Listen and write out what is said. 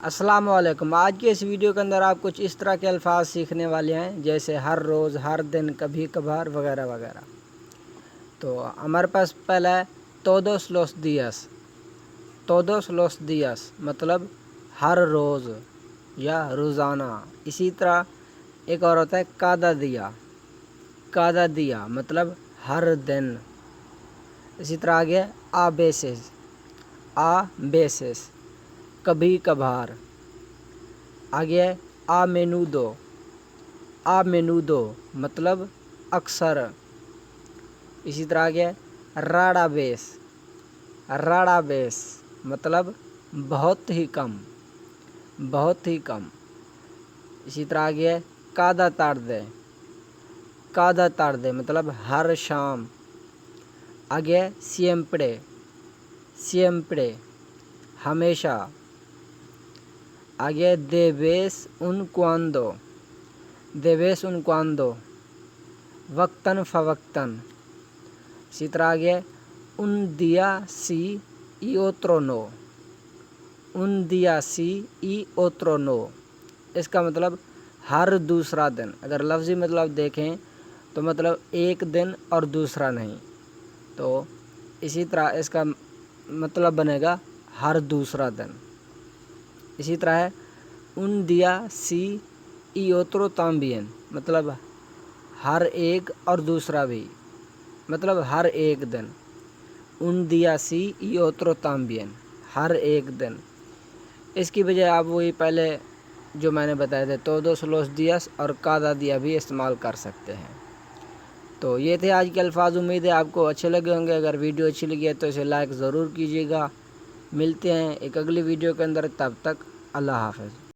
السلام علیکم۔ آج کے اس ویڈیو کے اندر آپ کچھ اس طرح کے الفاظ سیکھنے والے ہیں جیسے ہر روز، ہر دن، کبھی کبھار وغیرہ وغیرہ۔ تو ہمارے پاس پہلا ہے todos los días۔ todos los días مطلب ہر روز یا روزانہ۔ اسی طرح ایک اور ہوتا ہے cada día۔ cada día مطلب ہر دن۔ اسی طرح آگے a veces۔ a veces کبھی کبھار۔ آگے ہے a menudo۔ a menudo مطلب اکثر۔ اسی طرح آگے ہے rara vez۔ rara vez مطلب بہت ہی کم، بہت ہی کم۔ اسی طرح آگے ہے cada tarde۔ cada tarde مطلب ہر شام۔ آگے ہے siempre۔ siempre ہمیشہ۔ آگے de vez en cuando۔ de vez en cuando وقتاً فوقتاً۔ اسی طرح آگے un día sí y otro no۔ un día sí y otro no اس کا مطلب ہر دوسرا دن۔ اگر لفظی مطلب دیکھیں تو مطلب ایک دن اور دوسرا نہیں، تو اسی طرح اس کا مطلب بنے گا ہر دوسرا دن۔ اسی طرح ہے un día sí y otro también مطلب ہر ایک اور دوسرا بھی، مطلب ہر ایک دن۔ un día sí y otro también ہر ایک دن۔ اس کی بجائے آپ وہی پہلے جو میں نے بتایا تھے todos los días اور cada día بھی استعمال کر سکتے ہیں۔ تو یہ تھے آج کے الفاظ۔ امید ہے آپ کو اچھے لگے ہوں گے۔ اگر ویڈیو اچھی لگی ہے تو اسے لائک ضرور کیجیے گا۔ ملتے ہیں ایک اگلی ویڈیو کے اندر، تب تک اللہ حافظ۔